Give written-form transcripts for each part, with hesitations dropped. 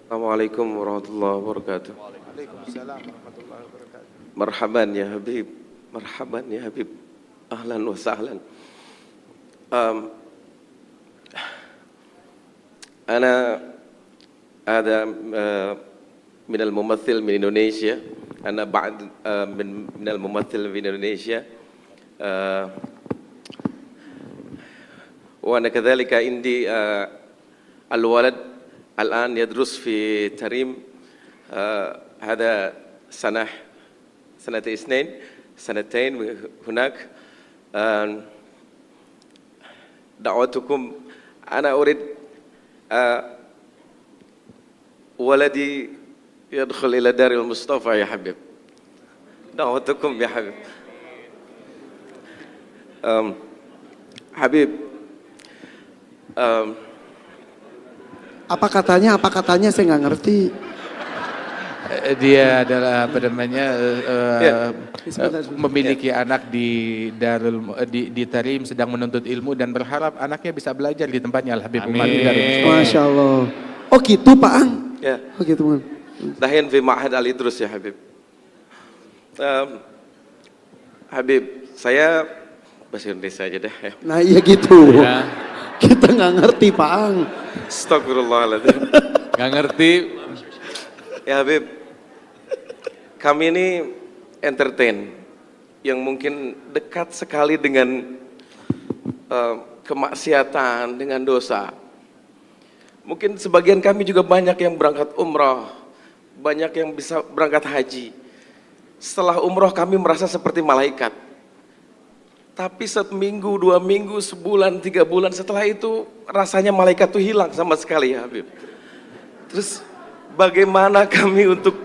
Assalamualaikum warahmatullahi wabarakatuh. Waalaikumsalam warahmatullahi wabarakatuh. Marhaban ya Habib, marhaban ya Habib, ahlan wa sahlan. أنا هذا من الممثل من إندونيسيا. أنا بعد من الممثل من إندونيسيا. وأنا كذلك عندي الولد الآن يدرس في تريم. هذا سنتين هناك. دعوتكم، أنا أريد ولدي يدخل إلى دار المصطفى يا حبيب. دعوتكم يا حبيب. Habib, Apa katanya saya nggak ngerti. Dia adalah apa namanya Sebentar. memiliki anak di Tarim, sedang menuntut ilmu dan berharap anaknya bisa belajar di tempatnya Al Habib Umar di Darul Mustafa. Masya Allah. Oh gitu Pak Ang. ya, Oh gitu Man. dahin fi ma'had al-Idrus ya Habib. Habib, saya bahasa Indonesia aja deh ya. Nah iya gitu. Ya, Kita nggak ngerti Pak Ang. Astagfirullahaladzim. nggak ngerti. Ya Habib, kami ini entertain yang mungkin dekat sekali dengan kemaksiatan, dengan dosa. Mungkin sebagian kami juga banyak yang berangkat umrah, banyak yang bisa berangkat haji. Setelah umrah kami merasa seperti malaikat. Tapi seminggu, 2 minggu, sebulan, 3 bulan setelah itu rasanya malaikat itu hilang sama sekali ya Habib. Terus bagaimana kami untuk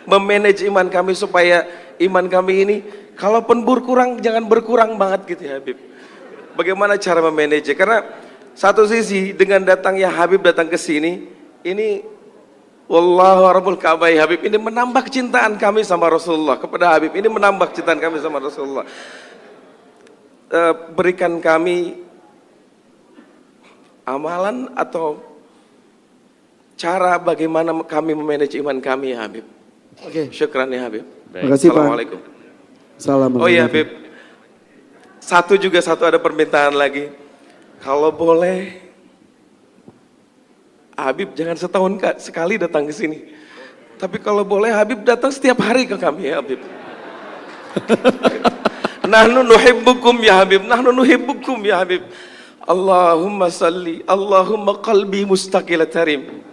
memanage iman kami supaya iman kami ini kalaupun berkurang jangan berkurang banget gitu ya Habib. Bagaimana cara memanage? Karena satu sisi dengan datangnya Habib datang ke sini, ini wallahu rabbul Ka'bah ya Habib, ini menambah kecintaan kami sama Rasulullah kepada Habib, ini menambah kecintaan kami sama Rasulullah. Berikan kami amalan atau cara bagaimana kami memanage iman kami ya Habib. Oke. Syukran ya Habib. Terima kasih Pak. Assalamualaikum. Salam. Oh iya Habib, satu ada permintaan lagi. Kalau boleh Habib jangan setahun sekali datang ke sini. Tapi kalau boleh Habib datang setiap hari ke kami ya Habib. Nahnu nuhibbukum ya Habib, nahnu nuhibbukum ya Habib. Allahumma salli, Allahumma qalbi mustaqil tarim.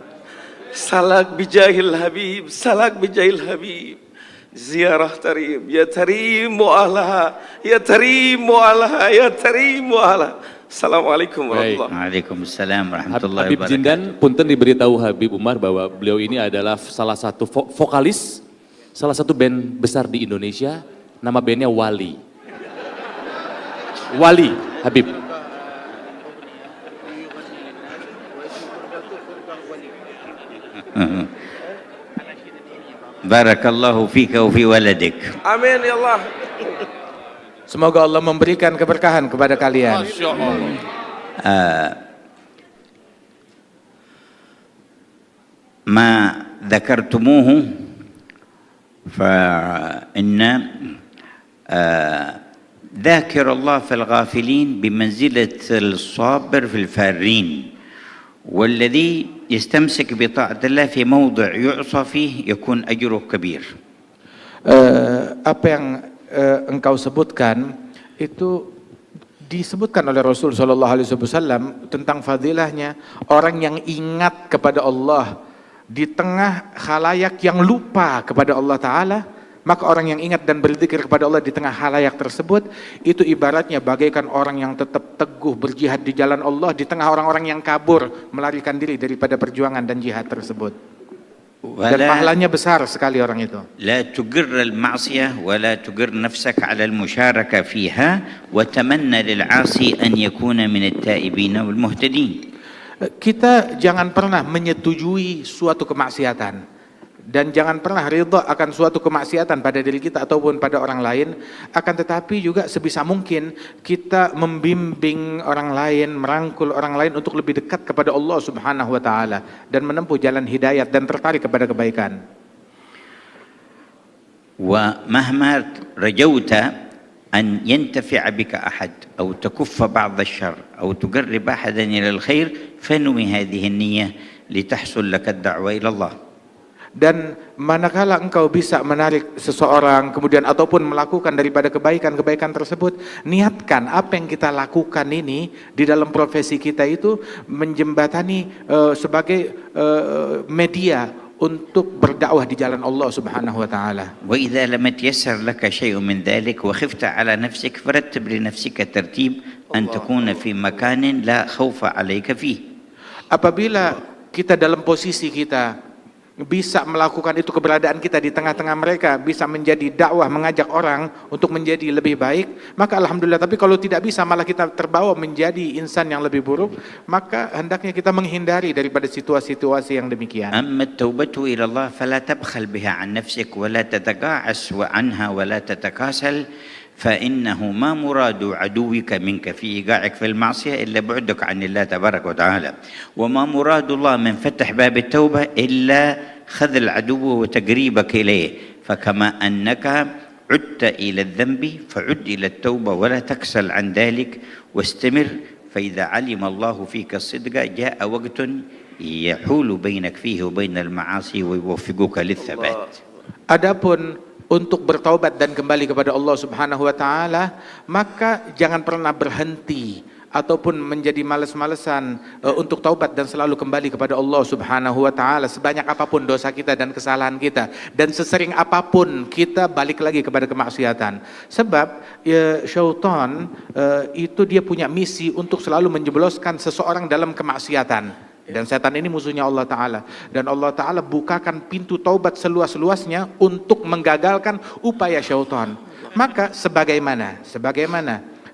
Salak bijahil Habib, salak bijahil Habib. Ziarah tarim, ya tarim mu'alaha, ya tarim mu'alaha, ya tarim mu'alaha. Assalamualaikum warahmatullahi wabarakatuh. Waalaikumsalam warahmatullahi Habib wabarakatuh. Jindan, punten diberitahu Habib Umar bahwa beliau ini adalah salah satu vokalis, salah satu band besar di Indonesia, nama bandnya Wali. Wali, Habib. Barakallahu fika wa fi waladik. Amin ya Allah. Semoga Allah memberikan keberkahan kepada kalian. Masya Allah. ما ذكرتموه فإن ذاكر الله في الغافلين بمنزلة الصابر في الفارين، والذي يستمسك بطاعة الله في موضع يعصى فيه يكون أجره كبير. Apa yang engkau sebutkan itu disebutkan oleh Rasul Shallallahu Alaihi Wasallam tentang fadilahnya orang yang ingat kepada Allah di tengah khalayak yang lupa kepada Allah Ta'ala, maka orang yang ingat dan berzikir kepada Allah di tengah khalayak tersebut itu ibaratnya bagaikan orang yang tetap teguh berjihad di jalan Allah di tengah orang-orang yang kabur melarikan diri daripada perjuangan dan jihad tersebut. Dan pahalanya besar sekali orang itu. لا تجر المعصية ولا تجر نفسك على المشاركة فيها وتمنى للعاصي أن يكون من التائبين والمهتدين. Kita jangan pernah menyetujui suatu kemaksiatan dan jangan pernah ridha akan suatu kemaksiatan pada diri kita ataupun pada orang lain, akan tetapi juga sebisa mungkin kita membimbing orang lain, merangkul orang lain untuk lebih dekat kepada Allah Subhanahu wa taala dan menempuh jalan hidayat dan tertarik kepada kebaikan. ومهما رجوت أن ينتفع بك أحد أو تكف بعض الشر أو تقرب أحدا إلى الخير فانوي هذه النية لتحصل لك الدعوة إلى الله. Dan manakala engkau bisa menarik seseorang kemudian ataupun melakukan daripada kebaikan-kebaikan tersebut, niatkan apa yang kita lakukan ini di dalam profesi kita itu menjembatani sebagai media untuk berdakwah di jalan Allah Subhanahu wa taala. وإذا لم يتيسر لك شيء من ذلك وخفت على نفسك فرتب لنفسك ترتيب أن تكون في مكان لا خوف عليك فيه. Apabila kita dalam posisi kita bisa melakukan itu, keberadaan kita di tengah-tengah mereka bisa menjadi dakwah, mengajak orang untuk menjadi lebih baik, maka alhamdulillah. Tapi kalau tidak bisa, malah kita terbawa menjadi insan yang lebih buruk, maka hendaknya kita menghindari daripada situasi-situasi yang demikian. أما التوبة إلى الله فلا تبخل بها عن نفسك ولا تتقاعس عنها ولا تتكاسل، فإنه ما مراد عدوك منك في إيقاعك في المعصية إلا بعدك عن الله تبارك وتعالى، وما مراد الله من فتح باب التوبة إلا خذل عدوه وتقريبك إليه، فكما أنك عدت إلى الذنب فعد إلى التوبة ولا تكسل عن ذلك واستمر، فإذا علم الله فيك الصدق جاء وقت يحول بينك فيه وبين المعاصي ويوفقك للثبات. Adapun untuk bertaubat dan kembali kepada Allah Subhanahu wa taala, maka jangan pernah berhenti ataupun menjadi malas-malesan untuk taubat dan selalu kembali kepada Allah Subhanahu wa taala sebanyak apapun dosa kita dan kesalahan kita, dan sesering apapun kita balik lagi kepada kemaksiatan. Sebab syaitan itu dia punya misi untuk selalu menjebloskan seseorang dalam kemaksiatan. Dan setan ini musuhnya Allah Ta'ala. Dan Allah Ta'ala bukakan pintu taubat seluas-luasnya untuk menggagalkan upaya syaitan. Maka sebagaimana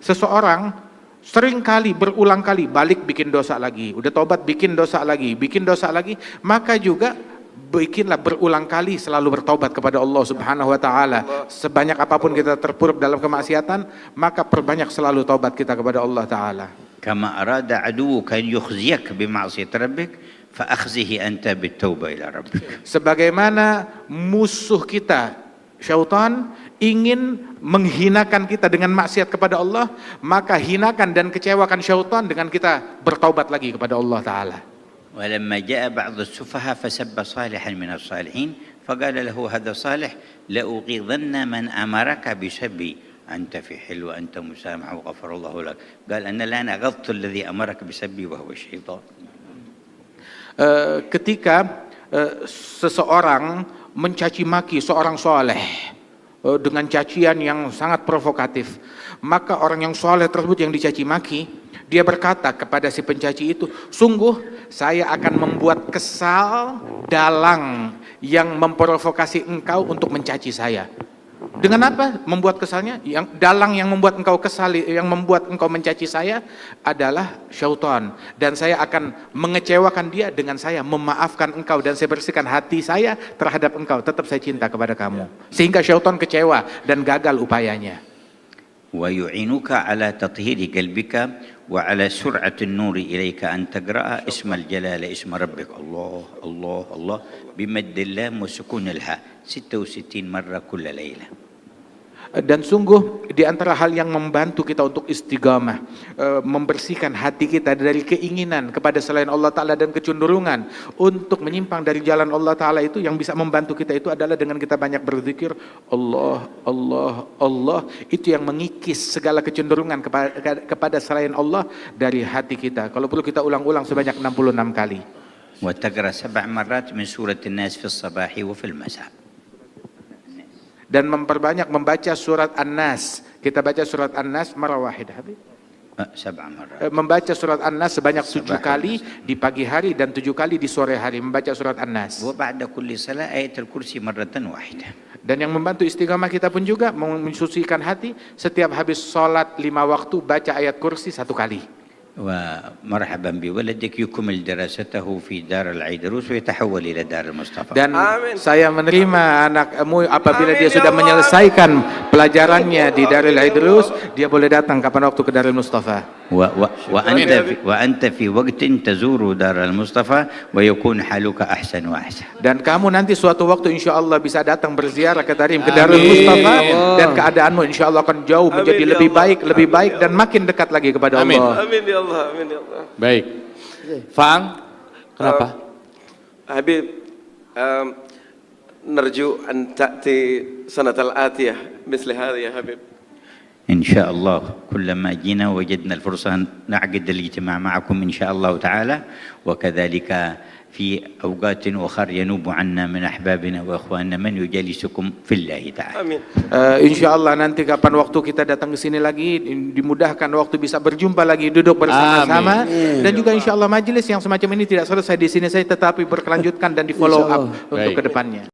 seseorang seringkali berulang kali balik bikin dosa lagi, udah taubat bikin dosa lagi, maka juga bikinlah berulang kali selalu bertaubat kepada Allah Subhanahu wa taala. Sebanyak apapun kita terpuruk dalam kemaksiatan, maka perbanyak selalu taubat kita kepada Allah Ta'ala. كما أراد عدوك أن يخزيك بمعصية ربك فأخزه أنت بالتوبة إلى ربك. Sebagaimana musuh kita syaitan ingin menghinakan kita dengan maksiat kepada Allah, maka hinakan dan kecewakan syaitan dengan kita bertaubat lagi kepada Allah Ta'ala. ولما جاء بعض السفهاء فسب صالحا من الصالحين فقال له هذا صالح لأغيظن من أمرك بسبي أنت في حل وأنت مسامح وغفر الله لك. قال أنا الآن أغضت الذي أمرك بسبي وهو الشيطان. Ketika seseorang mencaci maki seorang soleh dengan cacian yang sangat provokatif, maka orang yang soleh tersebut yang dicaci maki, dia berkata kepada si pencaci itu, sungguh saya akan membuat kesal dalang yang memprovokasi engkau untuk mencaci saya. Dengan apa membuat kesalnya? Yang dalang yang membuat engkau kesal, yang membuat engkau mencaci saya adalah syaitan, dan saya akan mengecewakan dia dengan saya memaafkan engkau dan saya bersihkan hati saya terhadap engkau. Tetap saya cinta kepada kamu, sehingga syaitan kecewa dan gagal upayanya. ويعينك على تطهير قلبك وعلى سرعة النور إليك أن تقرأ اسم الجلالة اسم ربك الله الله الله بمد اللام وسكون الهاء 66 مرة كل ليلة. Dan sungguh di antara hal yang membantu kita untuk istiqamah, membersihkan hati kita dari keinginan kepada selain Allah Ta'ala dan kecenderungan untuk menyimpang dari jalan Allah Ta'ala, itu yang bisa membantu kita itu adalah dengan kita banyak berzikir Allah, Allah, Allah. Itu yang mengikis segala kecenderungan kepada selain Allah dari hati kita. Kalau perlu kita ulang-ulang sebanyak 66 kali. وتقرأ 7 مرات من سورة الناس في الصباح وفي المساء. Dan memperbanyak membaca surat An-Nas. Kita baca surat An-Nas marah wahidah. 7 مرات. Membaca surat An-Nas sebanyak 7 kali di pagi hari dan 7 kali di sore hari membaca surat An-Nas. وبعد كل صلاة آية الكرسي مرة واحدة. Dan yang membantu istiqamah kita pun juga mensucikan hati, setiap habis sholat 5 waktu baca ayat kursi 1 kali. ومرحبا بولدك يكمل دراسته في دار العيدروس ويتحول إلى دار المصطفى. Dan Amin. saya menerima anakmu apabila Amin, dia ya sudah Allah. menyelesaikan pelajarannya di Darul Idrus, dia boleh datang kapan waktu ke Darul Mustafa. وأنت في وقت تزور دار المصطفى ويكون حالك أحسن وأحسن. Dan kamu nanti suatu waktu insya Allah bisa datang berziarah ke Tarim, ke Darul Mustafa, dan keadaanmu insya Allah akan jauh menjadi Amin, ya lebih Allah. baik dan makin dekat lagi kepada Amin. Allah. Amin ya Allah, amin ya Allah. Baik. Faang, kenapa? Habib, نرجو أن تأتي سنة الآتية مثل هذه يا حبيب. إن شاء الله كلما جينا وجدنا الفرصة نعقد الاجتماع معكم إن شاء الله تعالى، وكذلك في أوقات أخرى ينوب عنا من أحبابنا وأخواننا من يجالسكم في الله تعالى. Amin. Insya Allah nanti kapan waktu kita datang ke sini lagi, dimudahkan waktu bisa berjumpa lagi, duduk bersama-sama, dan juga insya Allah majelis yang semacam ini tidak selesai di sini saja, tetapi berkelanjutkan dan di follow up Insya Allah. untuk Baik. kedepannya.